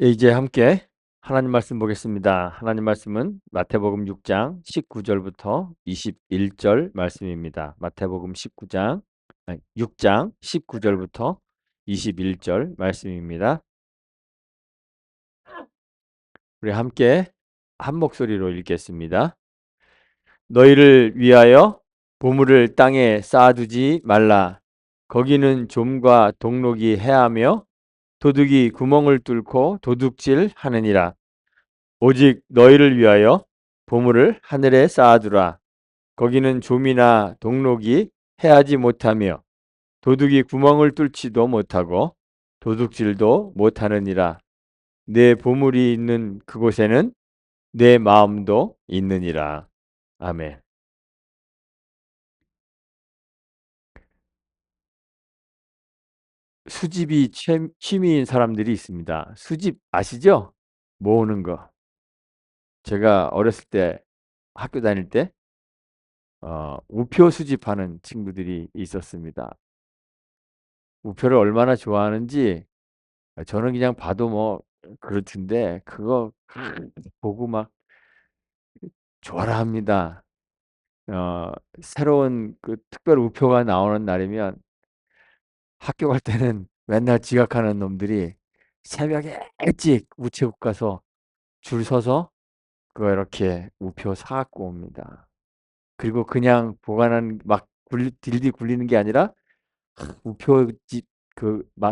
예, 이제 함께 하나님 말씀 보겠습니다. 하나님 말씀은 마태복음 6장 19절부터 21절 말씀입니다. 마태복음 6장 19절부터 21절 말씀입니다. 우리 함께 한 목소리로 읽겠습니다. 너희를 위하여 보물을 땅에 쌓아두지 말라. 거기는 좀과 동록이 해하며 도둑이 구멍을 뚫고 도둑질 하느니라. 오직 너희를 위하여 보물을 하늘에 쌓아두라. 거기는 좀이나 동록이 해하지 못하며 도둑이 구멍을 뚫지도 못하고 도둑질도 못하느니라. 내 보물이 있는 그곳에는 내 마음도 있느니라. 아멘. 수집이 취미인 사람들이 있습니다. 수집 아시죠? 모으는 거. 제가 어렸을 때 학교 다닐 때 우표 수집하는 친구들이 있었습니다. 우표를 얼마나 좋아하는지 저는 그냥 봐도 뭐 그렇던데 그거 보고 막 좋아라 합니다. 어, 새로운 그 특별 우표가 나오는 날이면 학교 갈 때는 맨날 지각하는 놈들이 새벽에 일찍 우체국 가서 줄 서서 그거 이렇게 우표 사갖고 옵니다. 그리고 그냥 보관한 막 딜디 굴리는 게 아니라 우표집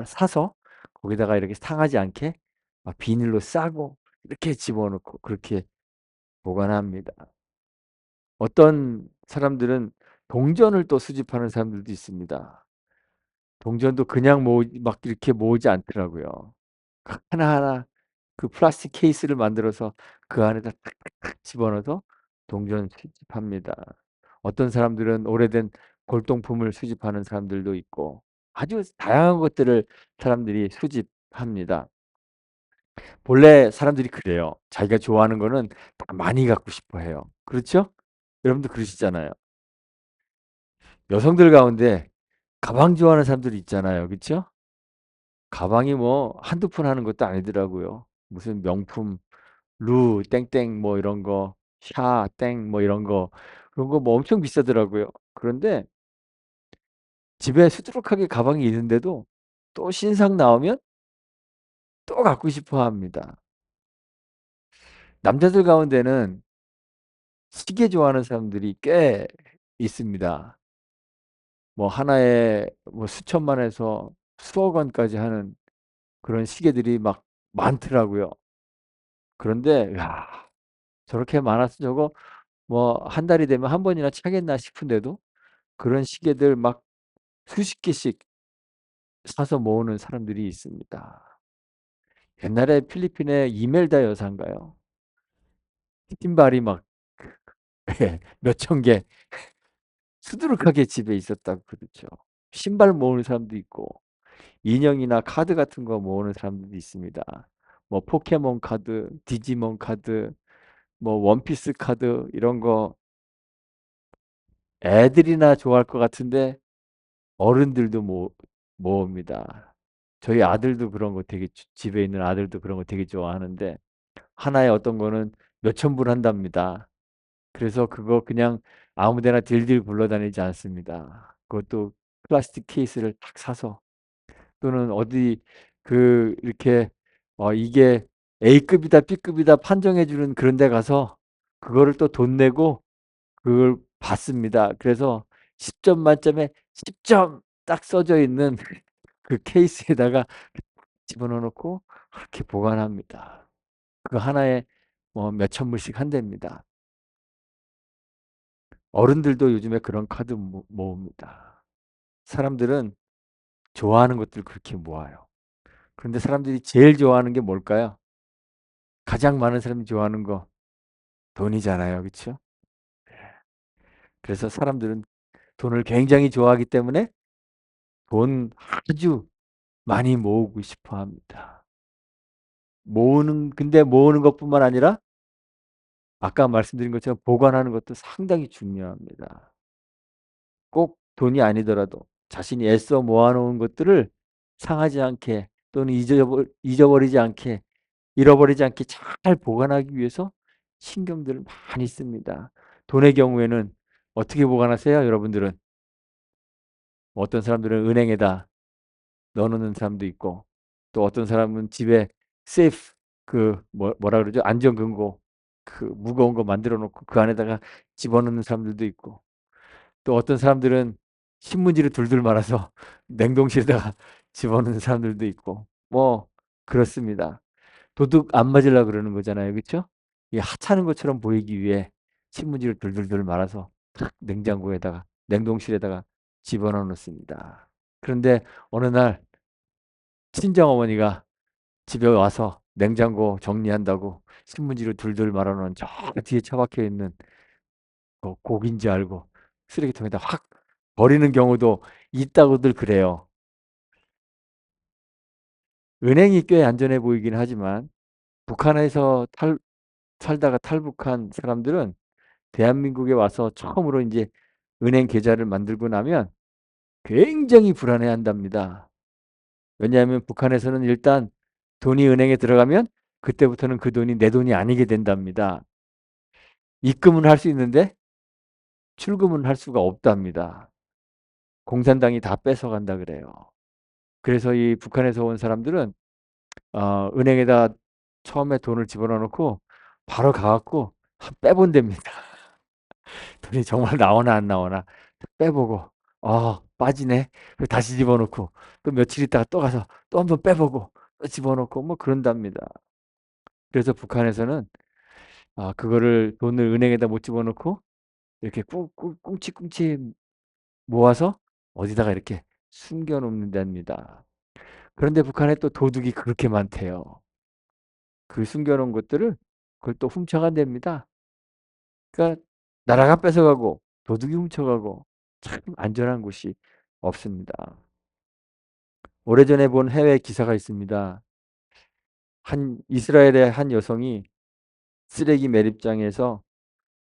사서 거기다가 이렇게 상하지 않게 막 비닐로 싸고 이렇게 집어넣고 그렇게 보관합니다. 어떤 사람들은 동전을 또 수집하는 사람들도 있습니다. 동전도 그냥 막 이렇게 모으지 않더라고요. 하나하나 그 플라스틱 케이스를 만들어서 그 안에다 탁탁탁 집어넣어서 동전 수집합니다. 어떤 사람들은 오래된 골동품을 수집하는 사람들도 있고 아주 다양한 것들을 사람들이 수집합니다. 본래 사람들이 그래요. 자기가 좋아하는 거는 다 많이 갖고 싶어 해요. 그렇죠? 여러분도 그러시잖아요. 여성들 가운데 가방 좋아하는 사람들이 있잖아요. 그렇죠? 가방이 뭐 한두 푼 하는 것도 아니더라고요. 무슨 명품 루 땡땡 뭐 이런 거, 샤 땡 뭐 이런 거 그런 거 뭐 엄청 비싸더라고요. 그런데 집에 수두룩하게 가방이 있는데도 또 신상 나오면 또 갖고 싶어 합니다. 남자들 가운데는 시계 좋아하는 사람들이 꽤 있습니다. 뭐 하나에 뭐 수천만에서 수억 원까지 하는 그런 시계들이 막 많더라고요. 그런데 야, 저렇게 많아서 저거 뭐 한 달이 되면 한 번이나 차겠나 싶은데도 그런 시계들 막 수십 개씩 사서 모으는 사람들이 있습니다. 옛날에 필리핀의 이멜다 여사인가요? 신발이 막 몇천 개 수두룩하게 집에 있었다고 그러죠. 신발 모으는 사람도 있고 인형이나 카드 같은 거 모으는 사람들도 있습니다. 뭐 포켓몬 카드, 디지몬 카드, 뭐 원피스 카드 이런 거 애들이나 좋아할 것 같은데 어른들도 모읍니다. 저희 아들도 그런 거 되게 집에 있는 아들도 그런 거 되게 좋아하는데 하나에 어떤 거는 몇천 불 한답니다. 그래서 그거 그냥 아무 데나 들들 굴러다니지 않습니다. 그것도 플라스틱 케이스를 탁 사서 또는 어디 이렇게 이게 A급이다 B급이다 판정해 주는 그런 데 가서 그거를 또 돈 내고 그걸 받습니다. 그래서 10점 만점에 10점 딱 써져 있는 그 케이스에다가 집어넣어 놓고 그렇게 보관합니다. 그 하나에 뭐 몇천 불씩 한답니다. 어른들도 요즘에 그런 카드 모읍니다. 사람들은 좋아하는 것들 그렇게 모아요. 그런데 사람들이 제일 좋아하는 게 뭘까요? 가장 많은 사람이 좋아하는 거 돈이잖아요. 그렇죠? 그래서 사람들은 돈을 굉장히 좋아하기 때문에 돈 아주 많이 모으고 싶어 합니다. 근데 모으는 것뿐만 아니라 아까 말씀드린 것처럼 보관하는 것도 상당히 중요합니다. 꼭 돈이 아니더라도 자신이 애써 모아놓은 것들을 상하지 않게 또는 잊어버리지 않게 잃어버리지 않게 잘 보관하기 위해서 신경들을 많이 씁니다. 돈의 경우에는 어떻게 보관하세요, 여러분들은? 어떤 사람들은 은행에다 넣어놓는 사람도 있고, 또 어떤 사람은 집에 세이프, 뭐라 그러죠? 안전금고, 무거운 거 만들어 놓고 그 안에다가 집어넣는 사람들도 있고, 또 어떤 사람들은 신문지를 둘둘 말아서 냉동실에다가 집어넣는 사람들도 있고, 뭐 그렇습니다. 도둑 안 맞으려고 그러는 거잖아요. 그렇죠? 이 하찮은 것처럼 보이기 위해 신문지를 둘둘둘 말아서 탁 냉장고에다가 냉동실에다가 집어넣어 놓습니다. 그런데 어느 날 친정어머니가 집에 와서 냉장고 정리한다고 신문지를 둘둘 말아놓은 저 뒤에 처박혀 있는 고기인지 알고 쓰레기통에다 확 버리는 경우도 있다고들 그래요. 은행이 꽤 안전해 보이긴 하지만 북한에서 살다가 탈북한 사람들은 대한민국에 와서 처음으로 이제 은행 계좌를 만들고 나면 굉장히 불안해한답니다. 왜냐하면 북한에서는 일단 돈이 은행에 들어가면 그때부터는 그 돈이 내 돈이 아니게 된답니다. 입금은 할 수 있는데 출금은 할 수가 없답니다. 공산당이 다 뺏어간다 그래요. 그래서 이 북한에서 온 사람들은 은행에다 처음에 돈을 집어넣어 놓고 바로 가갖고 빼본답니다. 돈이 정말 나오나 안 나오나 빼보고 빠지네. 그리고 다시 집어넣고 또 며칠 있다가 또 가서 또 한번 빼보고 또 집어넣고 뭐 그런답니다. 그래서 북한에서는 그거를 돈을 은행에다 못 집어넣고 이렇게 꿍치꿍치 모아서 어디다가 이렇게 숨겨 놓는답니다. 그런데 북한에 또 도둑이 그렇게 많대요. 그 숨겨 놓은 것들을 그걸 또 훔쳐간답니다. 그러니까 나라가 뺏어가고 도둑이 훔쳐가고 참 안전한 곳이 없습니다. 오래전에 본 해외 기사가 있습니다. 한 이스라엘의 한 여성이 쓰레기 매립장에서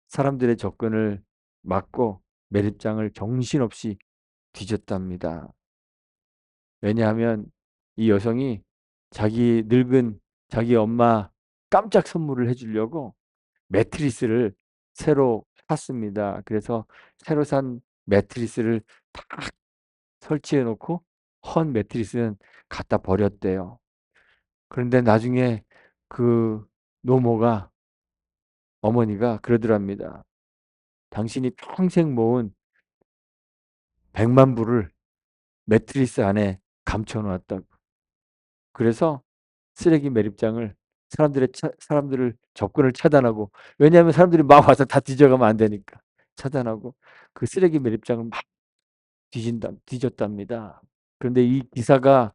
사람들의 접근을 막고 매립장을 정신없이 뒤졌답니다. 왜냐하면 이 여성이 늙은 자기 엄마 깜짝 선물을 해주려고 매트리스를 새로 샀습니다. 그래서 새로 산 매트리스를 딱 설치해 놓고 헌 매트리스는 갖다 버렸대요. 그런데 나중에 그 노모가 어머니가 그러더랍니다. 당신이 평생 모은 100만 불을 매트리스 안에 감춰 놓았다고. 그래서 쓰레기 매립장을 사람들을 접근을 차단하고, 왜냐하면 사람들이 막 와서 다 뒤져가면 안 되니까 차단하고 그 쓰레기 매립장을 막 뒤졌답니다. 그런데 이 기사가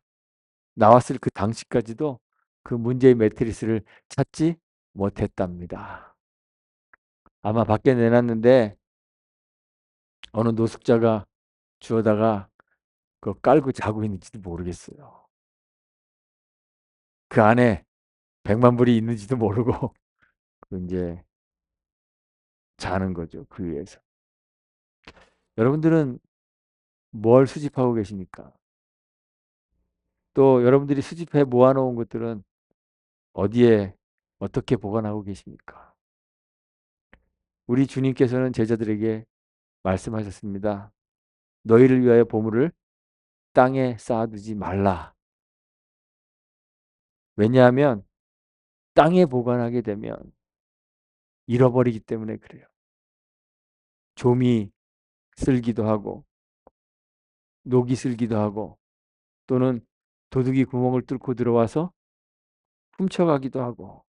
나왔을 그 당시까지도 그 문제의 매트리스를 찾지 못했답니다. 아마 밖에 내놨는데 어느 노숙자가 주워다가 그거 깔고 자고 있는지도 모르겠어요. 그 안에 100만 불이 있는지도 모르고 이제 자는 거죠. 그 위에서. 여러분들은 뭘 수집하고 계십니까? 또 여러분들이 수집해 모아놓은 것들은 어디에 어떻게 보관하고 계십니까? 우리 주님께서는 제자들에게 말씀하셨습니다. 너희를 위하여 보물을 땅에 쌓아두지 말라. 왜냐하면 땅에 보관하게 되면 잃어버리기 때문에 그래요. 좀이 쓸기도 하고 녹이 쓸기도 하고 또는 도둑이 구멍을 뚫고 들어와서 훔쳐가기도 하고,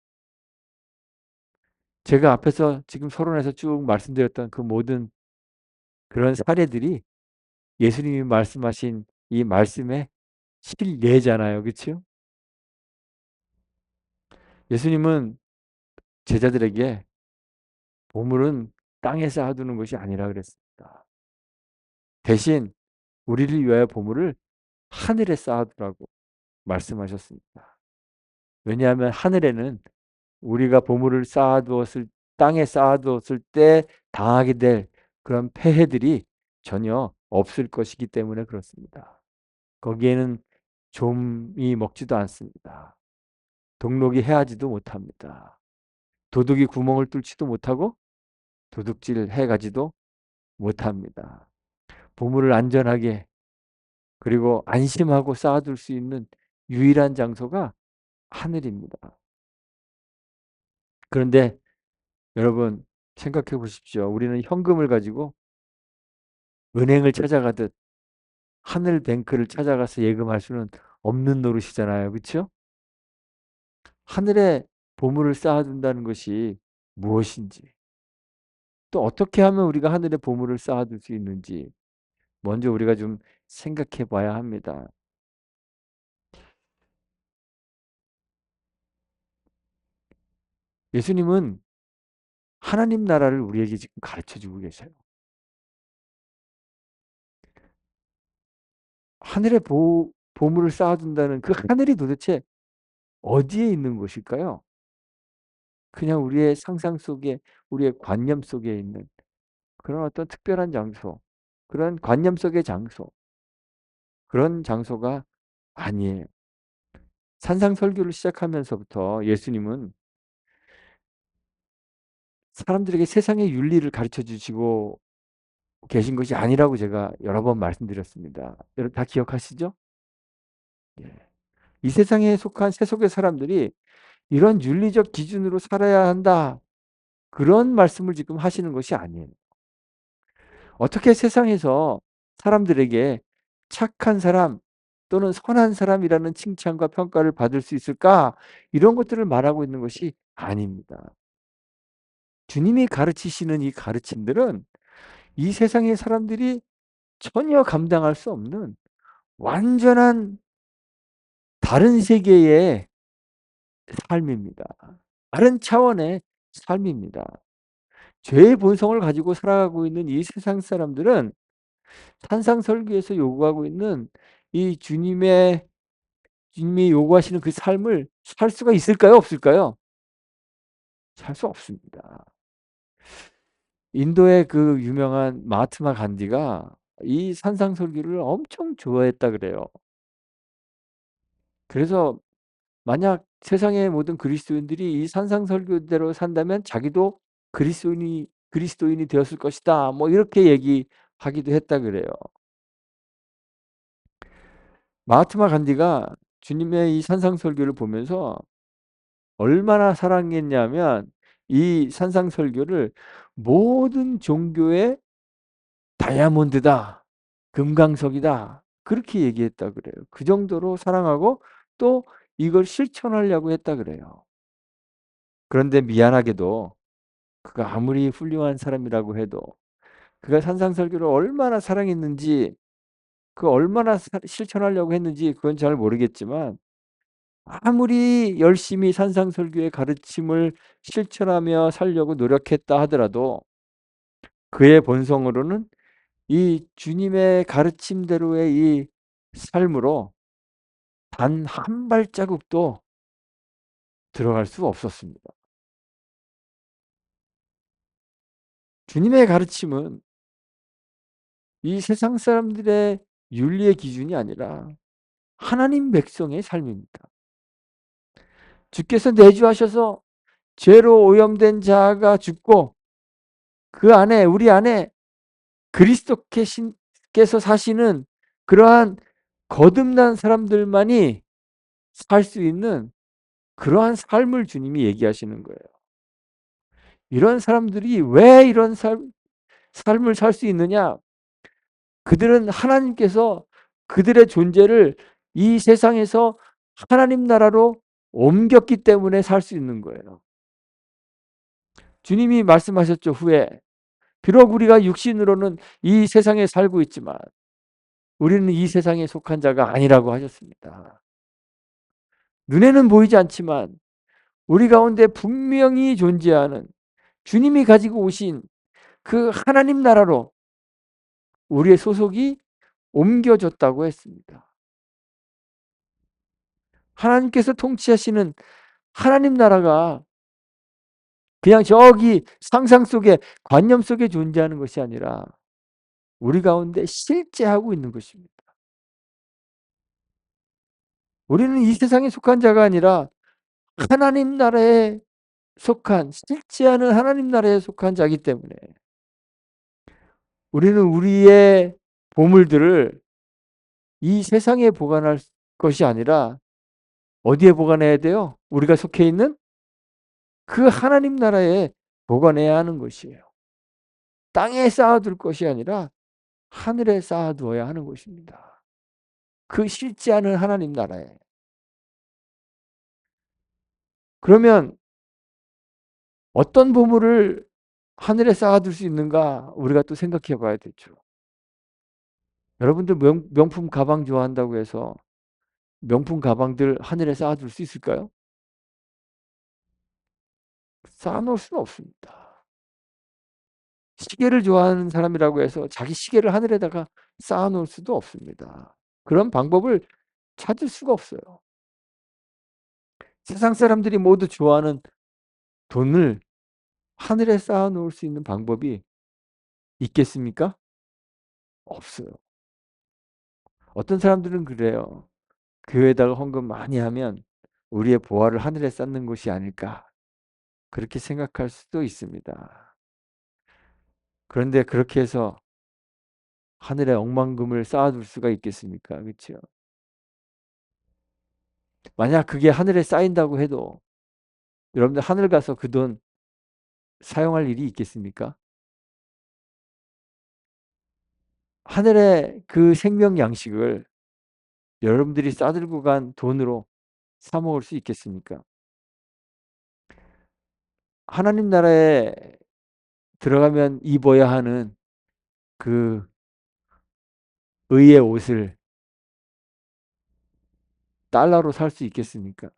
제가 앞에서 지금 서론에서 쭉 말씀드렸던 그 모든 그런 사례들이 예수님이 말씀하신 이 말씀의 실례잖아요. 그렇죠? 예수님은 제자들에게 보물은 땅에 쌓아두는 것이 아니라 그랬습니다. 대신 우리를 위하여 보물을 하늘에 쌓아두라고 말씀하셨습니다. 왜냐하면 하늘에는 우리가 보물을 땅에 쌓아두었을 때 당하게 될 그런 폐해들이 전혀 없을 것이기 때문에 그렇습니다. 거기에는 좀이 먹지도 않습니다. 동록이 해하지도 못합니다. 도둑이 구멍을 뚫지도 못하고 도둑질 해가지도 못합니다. 보물을 안전하게 그리고 안심하고 쌓아둘 수 있는 유일한 장소가 하늘입니다. 그런데 여러분 생각해 보십시오. 우리는 현금을 가지고 은행을 찾아가듯 하늘 뱅크를 찾아가서 예금할 수는 없는 노릇이잖아요. 그렇죠? 하늘에 보물을 쌓아둔다는 것이 무엇인지, 또 어떻게 하면 우리가 하늘에 보물을 쌓아둘 수 있는지 먼저 우리가 좀 생각해 봐야 합니다. 예수님은 하나님 나라를 우리에게 지금 가르쳐 주고 계세요. 하늘에 보물을 쌓아둔다는 그 하늘이 도대체 어디에 있는 곳일까요? 그냥 우리의 상상 속에, 우리의 관념 속에 있는 그런 어떤 특별한 장소, 그런 관념 속의 장소, 그런 장소가 아니에요. 산상설교를 시작하면서부터 예수님은 사람들에게 세상의 윤리를 가르쳐 주시고 계신 것이 아니라고 제가 여러 번 말씀드렸습니다. 여러분 다 기억하시죠? 예. 이 세상에 속한 세속의 사람들이 이런 윤리적 기준으로 살아야 한다. 그런 말씀을 지금 하시는 것이 아니에요. 어떻게 세상에서 사람들에게 착한 사람 또는 선한 사람이라는 칭찬과 평가를 받을 수 있을까? 이런 것들을 말하고 있는 것이 아닙니다. 주님이 가르치시는 이 가르침들은 이 세상의 사람들이 전혀 감당할 수 없는 완전한 다른 세계의 삶입니다. 다른 차원의 삶입니다. 죄의 본성을 가지고 살아가고 있는 이 세상 사람들은 산상설교에서 요구하고 있는 이 주님이 요구하시는 그 삶을 살 수가 있을까요? 없을까요? 살 수 없습니다. 인도의 그 유명한 마하트마 간디가 이 산상설교를 엄청 좋아했다 그래요. 그래서 만약 세상의 모든 그리스도인들이 이 산상설교대로 산다면 자기도 그리스도인이 되었을 것이다. 뭐 이렇게 얘기하기도 했다 그래요. 마하트마 간디가 주님의 이 산상설교를 보면서 얼마나 사랑했냐면 이 산상설교를 모든 종교의 다이아몬드다. 금강석이다. 그렇게 얘기했다 그래요. 그 정도로 사랑하고 또 이걸 실천하려고 했다 그래요. 그런데 미안하게도 그가 아무리 훌륭한 사람이라고 해도 그가 산상설교를 얼마나 사랑했는지 그 얼마나 실천하려고 했는지 그건 잘 모르겠지만 아무리 열심히 산상설교의 가르침을 실천하며 살려고 노력했다 하더라도 그의 본성으로는 이 주님의 가르침대로의 이 삶으로 단 한 발자국도 들어갈 수 없었습니다. 주님의 가르침은 이 세상 사람들의 윤리의 기준이 아니라 하나님 백성의 삶입니다. 주께서 내주하셔서 죄로 오염된 자가 죽고 그 안에 우리 안에 그리스도께서 사시는 그러한 거듭난 사람들만이 살 수 있는 그러한 삶을 주님이 얘기하시는 거예요. 이런 사람들이 왜 이런 삶을 살 수 있느냐? 그들은 하나님께서 그들의 존재를 이 세상에서 하나님 나라로 옮겼기 때문에 살 수 있는 거예요. 주님이 말씀하셨죠, 후에. 비록 우리가 육신으로는 이 세상에 살고 있지만 우리는 이 세상에 속한 자가 아니라고 하셨습니다. 눈에는 보이지 않지만 우리 가운데 분명히 존재하는 주님이 가지고 오신 그 하나님 나라로 우리의 소속이 옮겨졌다고 했습니다. 하나님께서 통치하시는 하나님 나라가 그냥 저기 상상 속에 관념 속에 존재하는 것이 아니라 우리 가운데 실제하고 있는 것입니다. 우리는 이 세상에 속한 자가 아니라 하나님 나라에 속한, 싫지 않은 하나님 나라에 속한 자이기 때문에 우리는 우리의 보물들을 이 세상에 보관할 것이 아니라 어디에 보관해야 돼요? 우리가 속해 있는 그 하나님 나라에 보관해야 하는 것이에요. 땅에 쌓아둘 것이 아니라 하늘에 쌓아두어야 하는 것입니다. 그 싫지 않은 하나님 나라에. 그러면 어떤 보물을 하늘에 쌓아둘 수 있는가 우리가 또 생각해 봐야 되죠. 여러분들 명품 가방 좋아한다고 해서 명품 가방들 하늘에 쌓아둘 수 있을까요? 쌓아놓을 수는 없습니다. 시계를 좋아하는 사람이라고 해서 자기 시계를 하늘에다가 쌓아놓을 수도 없습니다. 그런 방법을 찾을 수가 없어요. 세상 사람들이 모두 좋아하는 돈을 하늘에 쌓아놓을 수 있는 방법이 있겠습니까? 없어요. 어떤 사람들은 그래요. 교회에다가 헌금 많이 하면 우리의 보화를 하늘에 쌓는 것이 아닐까 그렇게 생각할 수도 있습니다. 그런데 그렇게 해서 하늘에 억만금을 쌓아둘 수가 있겠습니까? 그렇죠? 만약 그게 하늘에 쌓인다고 해도 여러분들 하늘 가서 그 돈 사용할 일이 있겠습니까? 하늘의 그 생명 양식을 여러분들이 싸들고 간 돈으로 사 먹을 수 있겠습니까? 하나님 나라에 들어가면 입어야 하는 그 의의 옷을 달러로 살 수 있겠습니까?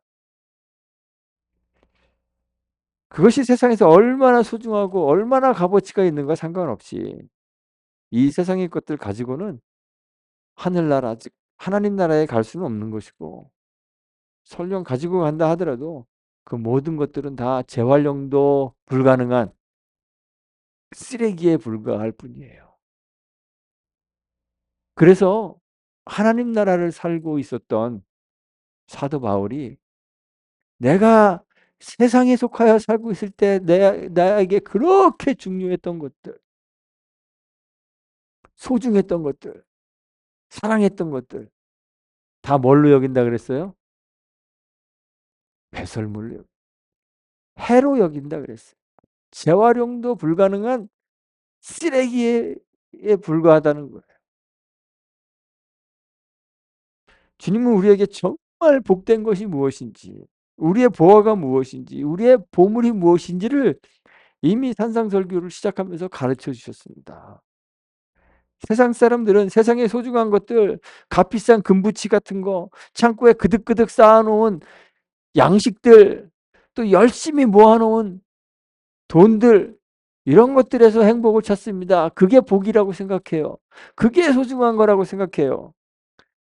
그것이 세상에서 얼마나 소중하고 얼마나 값어치가 있는가 상관없이 이 세상의 것들 가지고는 하늘나라 즉 하나님 나라에 갈 수는 없는 것이고 설령 가지고 간다 하더라도 그 모든 것들은 다 재활용도 불가능한 쓰레기에 불과할 뿐이에요. 그래서 하나님 나라를 살고 있었던 사도 바울이 내가 세상에 속하여 살고 있을 때 나에게 그렇게 중요했던 것들, 소중했던 것들, 사랑했던 것들 다 뭘로 여긴다 그랬어요? 배설물로 해로 여긴다 그랬어요. 재활용도 불가능한 쓰레기에 불과하다는 거예요. 주님은 우리에게 정말 복된 것이 무엇인지, 우리의 보화가 무엇인지, 우리의 보물이 무엇인지를 이미 산상설교를 시작하면서 가르쳐 주셨습니다. 세상 사람들은 세상의 소중한 것들, 값비싼 금부치 같은 거, 창고에 그득그득 쌓아놓은 양식들, 또 열심히 모아놓은 돈들, 이런 것들에서 행복을 찾습니다. 그게 복이라고 생각해요. 그게 소중한 거라고 생각해요.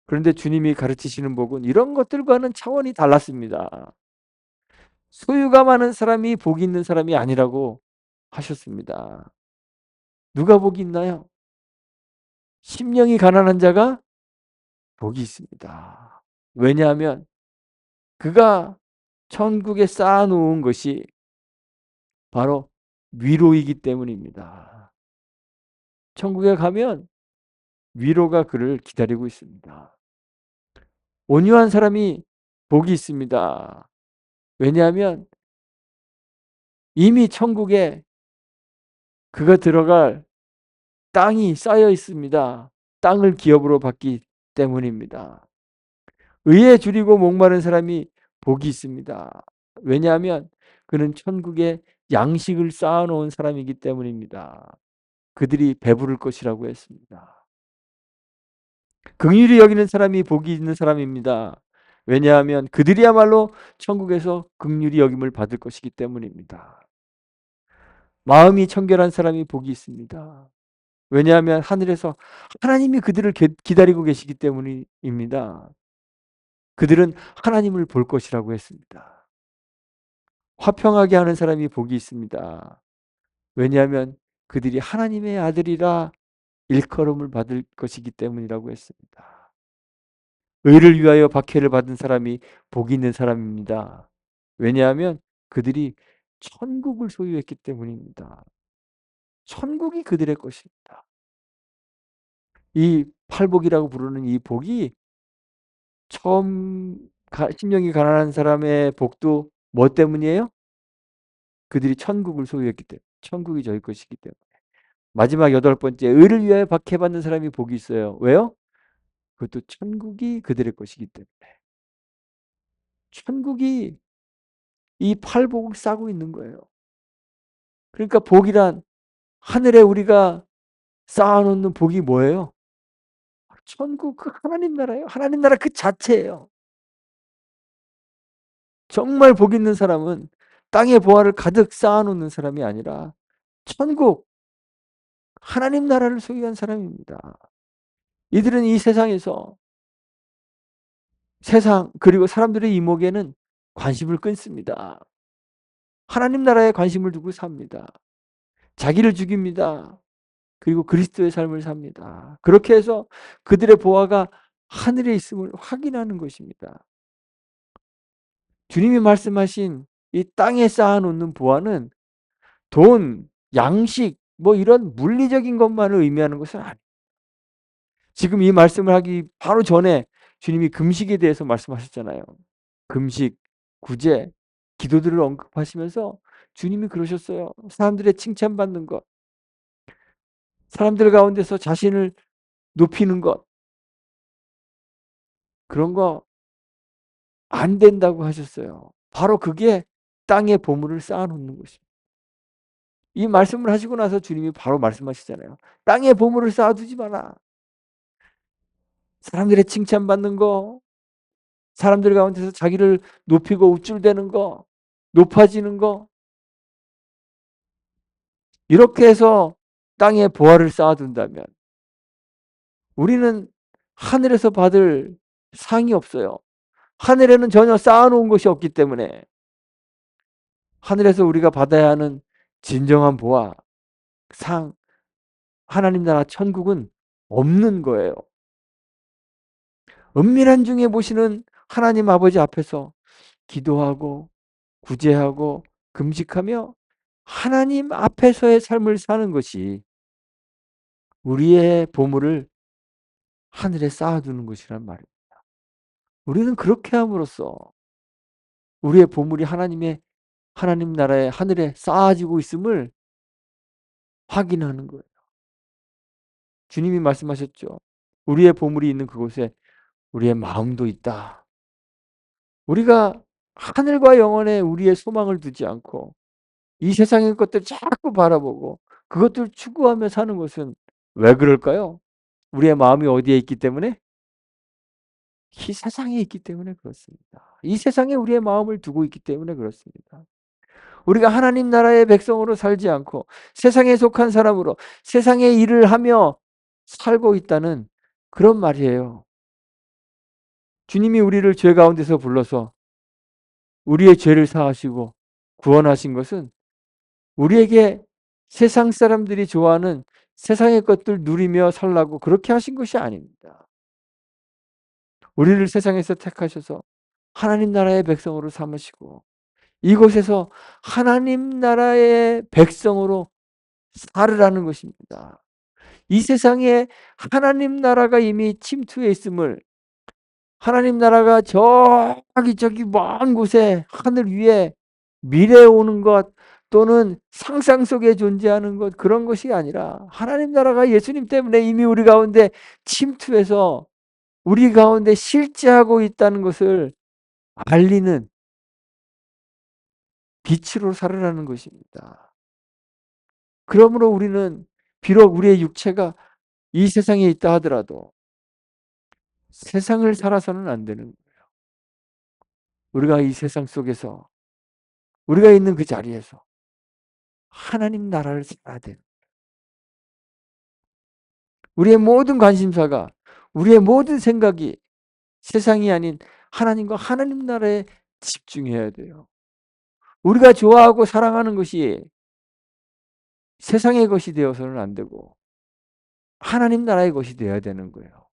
그런데 주님이 가르치시는 복은 이런 것들과는 차원이 달랐습니다. 소유가 많은 사람이 복이 있는 사람이 아니라고 하셨습니다. 누가 복이 있나요? 심령이 가난한 자가 복이 있습니다. 왜냐하면 그가 천국에 쌓아놓은 것이 바로 위로이기 때문입니다. 천국에 가면 위로가 그를 기다리고 있습니다. 온유한 사람이 복이 있습니다. 왜냐하면 이미 천국에 그가 들어갈 땅이 쌓여 있습니다. 땅을 기업으로 받기 때문입니다. 의에 줄이고 목마른 사람이 복이 있습니다. 왜냐하면 그는 천국에 양식을 쌓아놓은 사람이기 때문입니다. 그들이 배부를 것이라고 했습니다. 긍휼히 여기는 사람이 복이 있는 사람입니다. 왜냐하면 그들이야말로 천국에서 긍휼히 여김을 받을 것이기 때문입니다. 마음이 청결한 사람이 복이 있습니다. 왜냐하면 하늘에서 하나님이 그들을 기다리고 계시기 때문입니다. 그들은 하나님을 볼 것이라고 했습니다. 화평하게 하는 사람이 복이 있습니다. 왜냐하면 그들이 하나님의 아들이라 일컬음을 받을 것이기 때문이라고 했습니다. 의를 위하여 박해를 받은 사람이 복이 있는 사람입니다. 왜냐하면 그들이 천국을 소유했기 때문입니다. 천국이 그들의 것입니다. 이 팔복이라고 부르는 이 복이 처음 심령이 가난한 사람의 복도 뭐 때문이에요? 그들이 천국을 소유했기 때문에. 천국이 저희 것이기 때문에. 마지막 여덟 번째, 의를 위하여 박해받는 사람이 복이 있어요. 왜요? 그것도 천국이 그들의 것이기 때문에. 천국이 이 팔복을 싸고 있는 거예요. 그러니까 복이란 하늘에 우리가 쌓아놓는 복이 뭐예요? 천국, 그 하나님 나라예요. 하나님 나라 그 자체예요. 정말 복 있는 사람은 땅에 보화를 가득 쌓아놓는 사람이 아니라 천국, 하나님 나라를 소유한 사람입니다. 이들은 이 세상에서 세상 그리고 사람들의 이목에는 관심을 끊습니다. 하나님 나라에 관심을 두고 삽니다. 자기를 죽입니다. 그리고 그리스도의 삶을 삽니다. 그렇게 해서 그들의 보화가 하늘에 있음을 확인하는 것입니다. 주님이 말씀하신 이 땅에 쌓아놓는 보화는 돈, 양식, 뭐 이런 물리적인 것만을 의미하는 것은 아니에요. 지금 이 말씀을 하기 바로 전에 주님이 금식에 대해서 말씀하셨잖아요. 금식, 구제, 기도들을 언급하시면서 주님이 그러셨어요. 사람들의 칭찬받는 것, 사람들 가운데서 자신을 높이는 것, 그런 거 안 된다고 하셨어요. 바로 그게 땅에 보물을 쌓아놓는 것입니다. 이 말씀을 하시고 나서 주님이 바로 말씀하시잖아요. 땅에 보물을 쌓아두지 마라. 사람들의 칭찬받는 거, 사람들 가운데서 자기를 높이고 우쭐대는 거, 높아지는 거, 이렇게 해서 땅에 보화를 쌓아둔다면 우리는 하늘에서 받을 상이 없어요. 하늘에는 전혀 쌓아놓은 것이 없기 때문에 하늘에서 우리가 받아야 하는 진정한 보화, 상, 하나님 나라 천국은 없는 거예요. 은밀한 중에 보시는 하나님 아버지 앞에서 기도하고 구제하고 금식하며 하나님 앞에서의 삶을 사는 것이 우리의 보물을 하늘에 쌓아두는 것이란 말이에요. 우리는 그렇게 함으로써 우리의 보물이 하나님 나라의 하늘에 쌓아지고 있음을 확인하는 거예요. 주님이 말씀하셨죠. 우리의 보물이 있는 그곳에 우리의 마음도 있다. 우리가 하늘과 영원에 우리의 소망을 두지 않고 이 세상의 것들 자꾸 바라보고 그것들 추구하며 사는 것은 왜 그럴까요? 우리의 마음이 어디에 있기 때문에? 이 세상에 있기 때문에 그렇습니다. 이 세상에 우리의 마음을 두고 있기 때문에 그렇습니다. 우리가 하나님 나라의 백성으로 살지 않고 세상에 속한 사람으로 세상의 일을 하며 살고 있다는 그런 말이에요. 주님이 우리를 죄 가운데서 불러서 우리의 죄를 사하시고 구원하신 것은 우리에게 세상 사람들이 좋아하는 세상의 것들 누리며 살라고 그렇게 하신 것이 아닙니다. 우리를 세상에서 택하셔서 하나님 나라의 백성으로 삼으시고 이곳에서 하나님 나라의 백성으로 살으라는 것입니다. 이 세상에 하나님 나라가 이미 침투해 있음을, 하나님 나라가 저기 먼 곳에 하늘 위에 미래에 오는 것 또는 상상 속에 존재하는 것, 그런 것이 아니라 하나님 나라가 예수님 때문에 이미 우리 가운데 침투해서 우리 가운데 실제하고 있다는 것을 알리는 빛으로 살으라는 것입니다. 그러므로 우리는 비록 우리의 육체가 이 세상에 있다 하더라도 세상을 살아서는 안 되는 거예요. 우리가 이 세상 속에서 우리가 있는 그 자리에서 하나님 나라를 살아야 돼요. 우리의 모든 관심사가, 우리의 모든 생각이 세상이 아닌 하나님과 하나님 나라에 집중해야 돼요. 우리가 좋아하고 사랑하는 것이 세상의 것이 되어서는 안 되고 하나님 나라의 것이 되어야 되는 거예요.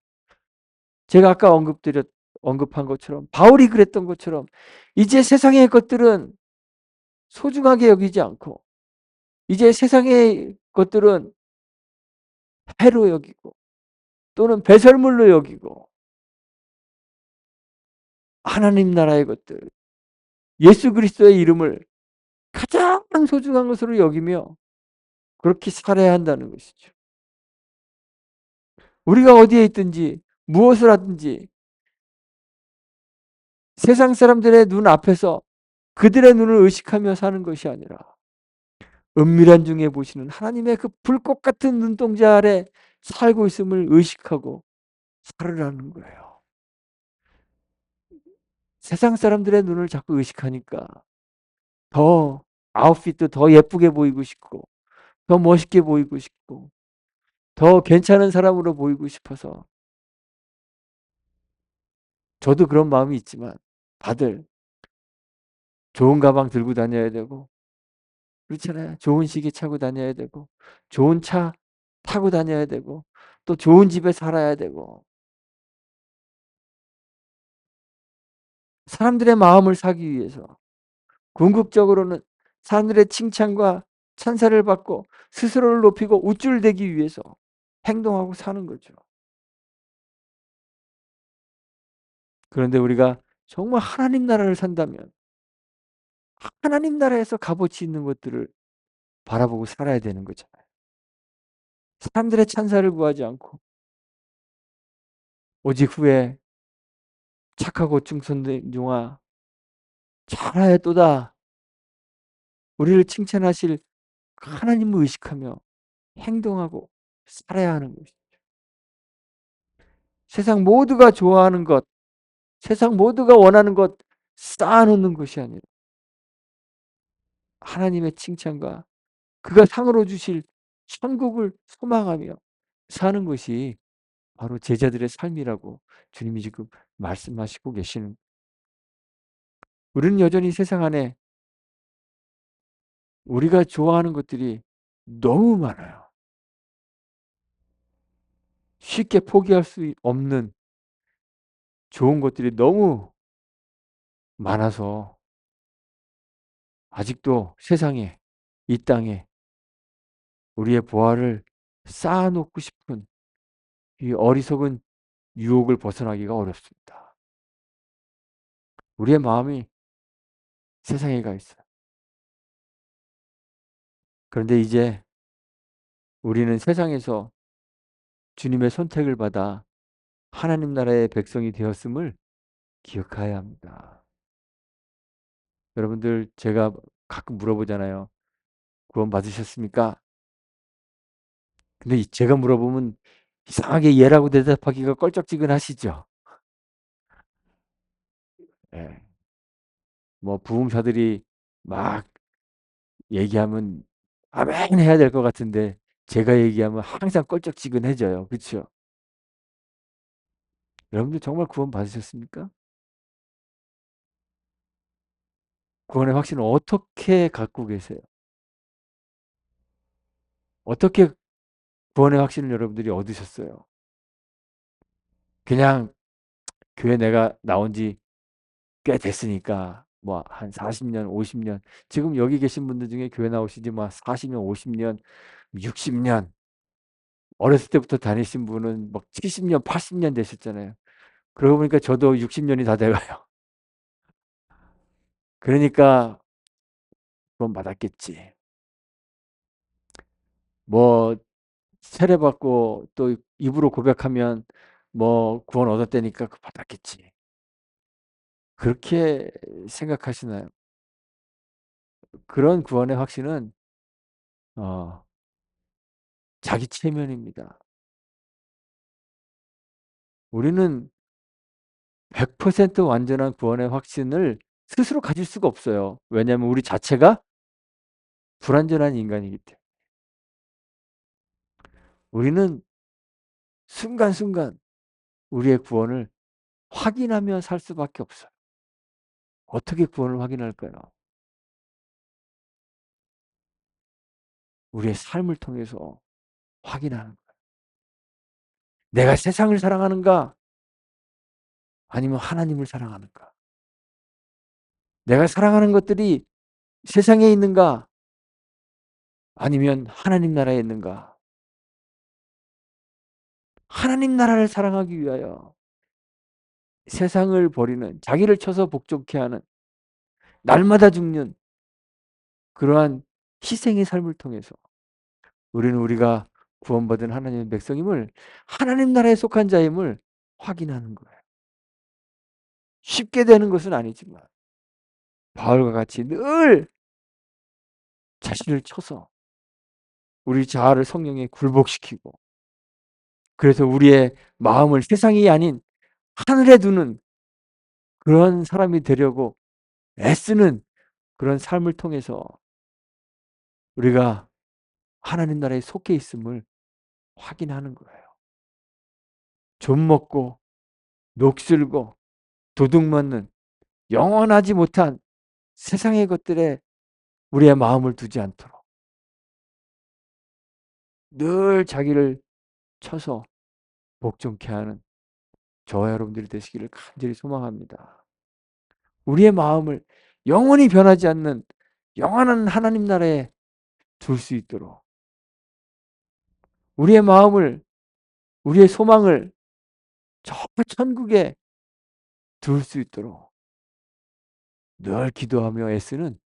제가 아까 언급드렸던 언급한 것처럼, 바울이 그랬던 것처럼 이제 세상의 것들은 소중하게 여기지 않고, 이제 세상의 것들은 해로 여기고 또는 배설물로 여기고, 하나님 나라의 것들, 예수 그리스도의 이름을 가장 소중한 것으로 여기며 그렇게 살아야 한다는 것이죠. 우리가 어디에 있든지 무엇을 하든지 세상 사람들의 눈 앞에서 그들의 눈을 의식하며 사는 것이 아니라 은밀한 중에 보시는 하나님의 그 불꽃 같은 눈동자 아래 살고 있음을 의식하고 살으라는 거예요. 세상 사람들의 눈을 자꾸 의식하니까 더 아웃핏도 더 예쁘게 보이고 싶고, 더 멋있게 보이고 싶고, 더 괜찮은 사람으로 보이고 싶어서, 저도 그런 마음이 있지만 다들 좋은 가방 들고 다녀야 되고, 그렇잖아요. 좋은 시계 차고 다녀야 되고, 좋은 차 타고 다녀야 되고, 또 좋은 집에 살아야 되고, 사람들의 마음을 사기 위해서 궁극적으로는 사람들의 칭찬과 찬사를 받고 스스로를 높이고 우쭐대기 위해서 행동하고 사는 거죠. 그런데 우리가 정말 하나님 나라를 산다면 하나님 나라에서 값어치 있는 것들을 바라보고 살아야 되는 거잖아요. 사람들의 찬사를 구하지 않고 오직 후에 착하고 충성된 종아 잘하였도다, 우리를 칭찬하실 하나님을 의식하며 행동하고 살아야 하는 것이죠. 세상 모두가 좋아하는 것, 세상 모두가 원하는 것 쌓아놓는 것이 아니라 하나님의 칭찬과 그가 상으로 주실 천국을 소망하며 사는 것이 바로 제자들의 삶이라고 주님이 지금 말씀하시고 계시는. 우리는 여전히 세상 안에 우리가 좋아하는 것들이 너무 많아요. 쉽게 포기할 수 없는 좋은 것들이 너무 많아서 아직도 세상에, 이 땅에 우리의 보화를 쌓아놓고 싶은 이 어리석은 유혹을 벗어나기가 어렵습니다. 우리의 마음이 세상에 가 있어요. 그런데 이제 우리는 세상에서 주님의 선택을 받아 하나님 나라의 백성이 되었음을 기억해야 합니다. 여러분들, 제가 가끔 물어보잖아요. 구원 받으셨습니까? 근데 제가 물어보면 이상하게 예라고 대답하기가 껄쩍지근하시죠. 예. 뭐 부흥사들이 막 얘기하면 아멘 해야 될 것 같은데 제가 얘기하면 항상 껄쩍지근해져요. 그렇죠? 여러분들 정말 구원 받으셨습니까? 구원의 확신을 어떻게 갖고 계세요? 어떻게 구원의 확신을 여러분들이 얻으셨어요? 그냥 교회 내가 나온 지 꽤 됐으니까 뭐 한 40년, 50년, 지금 여기 계신 분들 중에 교회 나오신 지 뭐 40년, 50년, 60년, 어렸을 때부터 다니신 분은 막 70년, 80년 되셨잖아요. 그러고 보니까 저도 60년이 다 돼가요. 그러니까 구원 받았겠지. 뭐 세례받고 또 입으로 고백하면 뭐 구원 얻었다니까 그 받았겠지. 그렇게 생각하시나요? 그런 구원의 확신은 어, 자기 체면입니다. 우리는 100% 완전한 구원의 확신을 스스로 가질 수가 없어요. 왜냐하면 우리 자체가 불완전한 인간이기 때문에. 우리는 순간순간 우리의 구원을 확인하며 살 수밖에 없어요. 어떻게 구원을 확인할까요? 우리의 삶을 통해서 확인하는 거예요. 내가 세상을 사랑하는가? 아니면 하나님을 사랑하는가? 내가 사랑하는 것들이 세상에 있는가? 아니면 하나님 나라에 있는가? 하나님 나라를 사랑하기 위하여 세상을 버리는, 자기를 쳐서 복종케 하는, 날마다 죽는 그러한 희생의 삶을 통해서 우리는 우리가 구원받은 하나님의 백성임을, 하나님 나라에 속한 자임을 확인하는 거예요. 쉽게 되는 것은 아니지만 바울과 같이 늘 자신을 쳐서 우리 자아를 성령에 굴복시키고, 그래서 우리의 마음을 세상이 아닌 하늘에 두는 그런 사람이 되려고 애쓰는 그런 삶을 통해서 우리가 하나님 나라에 속해 있음을 확인하는 거예요. 좀 먹고 녹슬고 도둑 맞는 영원하지 못한 세상의 것들에 우리의 마음을 두지 않도록 늘 자기를 쳐서 복종케 하는 저와 여러분들이 되시기를 간절히 소망합니다. 우리의 마음을 영원히 변하지 않는 영원한 하나님 나라에 둘 수 있도록, 우리의 마음을, 우리의 소망을 저 천국에 둘 수 있도록 늘 기도하며 애쓰는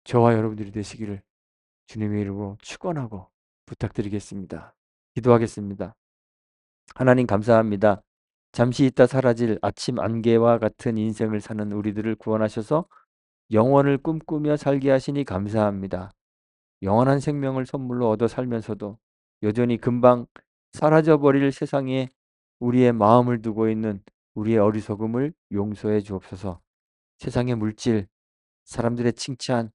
저와 여러분들이 되시기를 주님의 이름으로 축원하고 부탁드리겠습니다. 기도하겠습니다. 하나님 감사합니다. 잠시 있다 사라질 아침 안개와 같은 인생을 사는 우리들을 구원하셔서 영원을 꿈꾸며 살게 하시니 감사합니다. 영원한 생명을 선물로 얻어 살면서도 여전히 금방 사라져버릴 세상에 우리의 마음을 두고 있는 우리의 어리석음을 용서해 주옵소서. 세상의 물질, 사람들의 칭찬,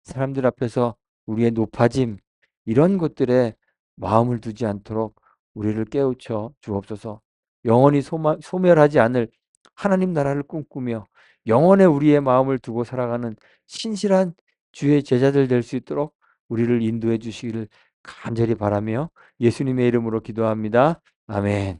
사람들 앞에서 우리의 높아짐, 이런 것들에 마음을 두지 않도록 우리를 깨우쳐 주옵소서. 영원히 소멸하지 않을 하나님 나라를 꿈꾸며 영원에 우리의 마음을 두고 살아가는 신실한 주의 제자들 될 수 있도록 우리를 인도해 주시기를 간절히 바라며 예수님의 이름으로 기도합니다. 아멘.